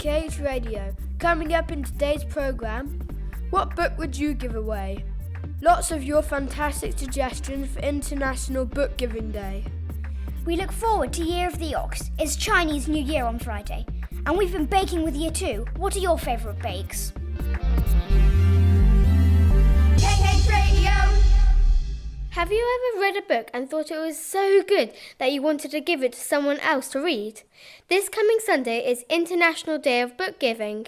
KH Radio. Coming up in today's programme, what book would you give away? Lots of your fantastic suggestions for International Book Giving Day. We look forward to Year of the Ox. It's Chinese New Year on Friday. And we've been baking with Year 2. What are your favourite bakes? KH Radio! Have you ever read a book and thought it was so good that you wanted to give it to someone else to read? This coming Sunday is International Day of Book Giving.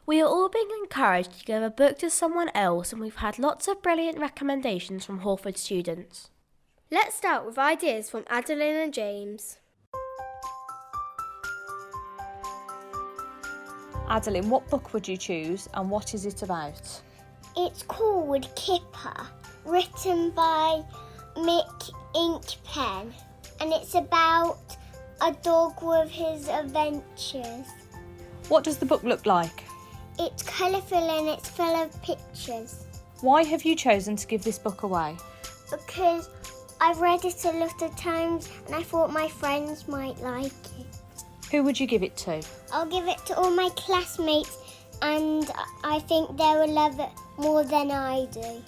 We are all being encouraged to give a book to someone else, and we've had lots of brilliant recommendations from Hawford students. Let's start with ideas from Adeline and James. Adeline, what book would you choose and what is it about? It's called Kipper, written by Mick Inkpen, and it's about a dog with his adventures. What does the book look like? It's colourful and it's full of pictures. Why have you chosen to give this book away? Because I've read it a lot of times and I thought my friends might like it. Who would you give it to? I'll give it to all my classmates and I think they will love it more than I do.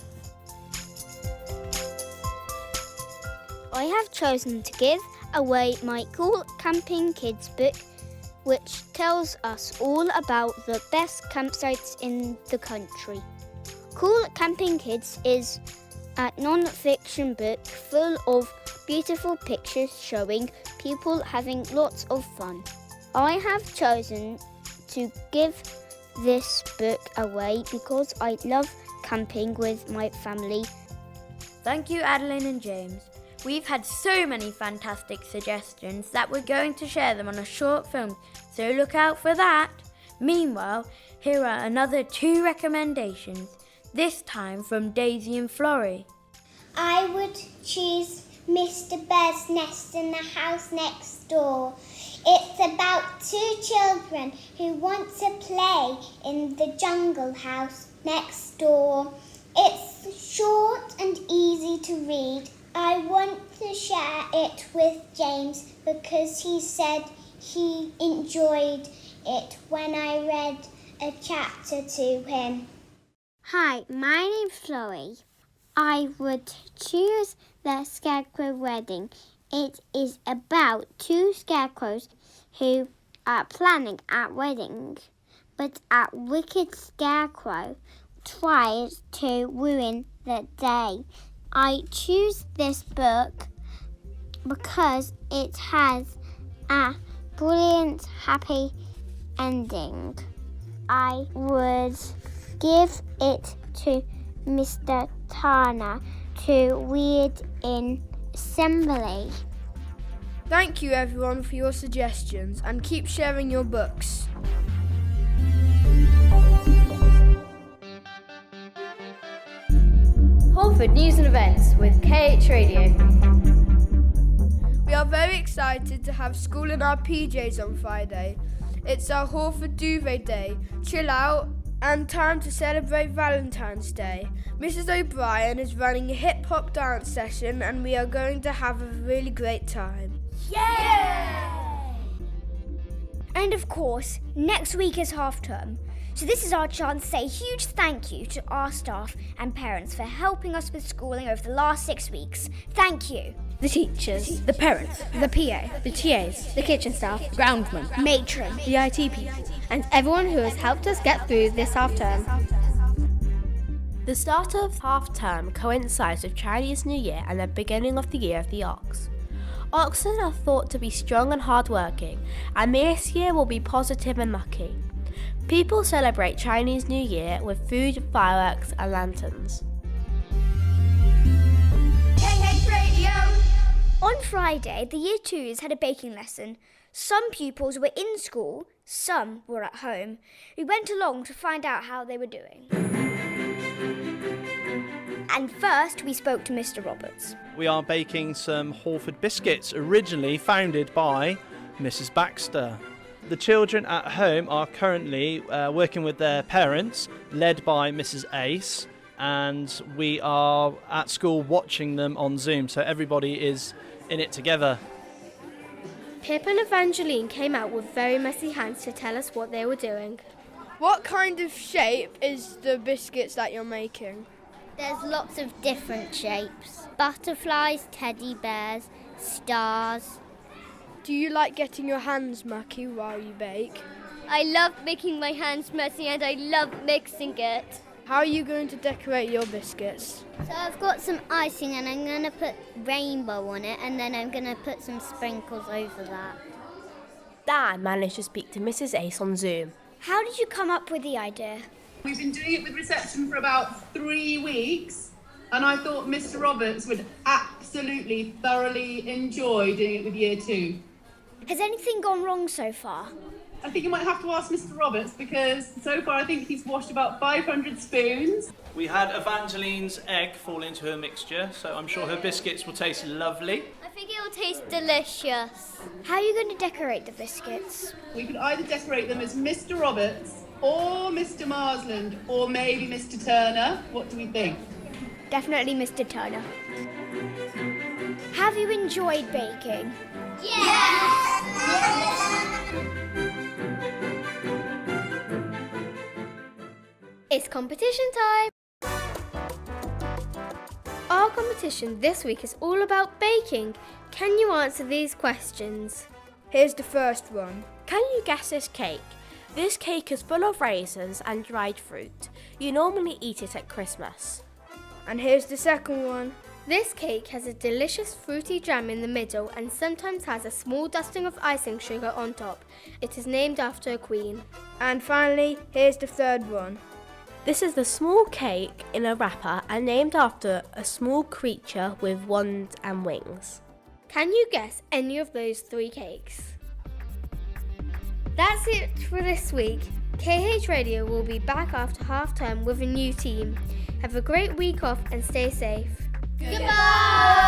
I have chosen to give away my Cool Camping Kids book, which tells us all about the best campsites in the country. Cool Camping Kids is a non-fiction book full of beautiful pictures showing people having lots of fun. I have chosen to give this book away because I love camping with my family. Thank you, Adeline and James. We've had so many fantastic suggestions that we're going to share them on a short film, so look out for that. Meanwhile, here are another 2 recommendations, this time from Daisy and Florrie. I would choose Mr. Bird's Nest in the House Next Door. It's about 2 children who want to play in the jungle house next door. It's short and easy to read. I want to share it with James because he said he enjoyed it when I read a chapter to him. Hi, my name's Chloe. I would choose the Scarecrow Wedding. It is about 2 scarecrows who are planning a wedding, but a wicked scarecrow tries to ruin the day. I choose this book because it has a brilliant, happy ending. I would give it to Mr. Turner to read in assembly. Thank you everyone for your suggestions and keep sharing your books. Hawford News and Events with KH Radio. We are very excited to have school in our PJs on Friday. It's our Hawford Duvet Day, chill out and time to celebrate Valentine's Day. Mrs. O'Brien is running a hip-hop dance session and we are going to have a really great time. Yay! And of course, next week is half term. So this is our chance to say a huge thank you to our staff and parents for helping us with schooling over the last 6 weeks. Thank you. The teachers, the parents, The PA, the TAs, the kitchen staff, groundmen, matron, the IT people, and everyone who has helped us get through this half term. The start of half term coincides with Chinese New Year and the beginning of the Year of the Ox. Oxen are thought to be strong and hard-working, and this year will be positive and lucky. People celebrate Chinese New Year with food, fireworks and lanterns. KH Radio! On Friday, the Year 2s had a baking lesson. Some pupils were in school, some were at home. We went along to find out how they were doing. And first, we spoke to Mr. Roberts. We are baking some Hawford biscuits, originally founded by Mrs. Baxter. The children at home are currently working with their parents, led by Mrs. Ace, and we are at school watching them on Zoom, so everybody is in it together. Pip and Evangeline came out with very messy hands to tell us what they were doing. What kind of shape is the biscuits that you're making? There's lots of different shapes. Butterflies, teddy bears, stars. Do you like getting your hands mucky while you bake? I love making my hands messy and I love mixing it. How are you going to decorate your biscuits? So I've got some icing and I'm going to put rainbow on it and then I'm going to put some sprinkles over that. Dan managed to speak to Mrs. Ace on Zoom. How did you come up with the idea? We've been doing it with reception for about 3 weeks, and I thought Mr. Roberts would absolutely thoroughly enjoy doing it with year 2. Has anything gone wrong so far? I think you might have to ask Mr. Roberts because so far I think he's washed about 500 spoons. We had Evangeline's egg fall into her mixture, so I'm sure her biscuits will taste lovely. I think it will taste delicious. How are you going to decorate the biscuits? We could either decorate them as Mr. Roberts or Mr. Marsland or maybe Mr. Turner. What do we think? Definitely Mr. Turner. Have you enjoyed baking? It's competition time! Our competition this week is all about baking. Can you answer these questions? Here's the first one. Can you guess this cake? This cake is full of raisins and dried fruit. You normally eat it at Christmas. And here's the second one. This cake has a delicious fruity jam in the middle and sometimes has a small dusting of icing sugar on top. It is named after a queen. And finally, here's the third one. This is the small cake in a wrapper and named after a small creature with wands and wings. Can you guess any of those 3 cakes? That's it for this week. KH Radio will be back after half term with a new team. Have a great week off and stay safe. Goodbye!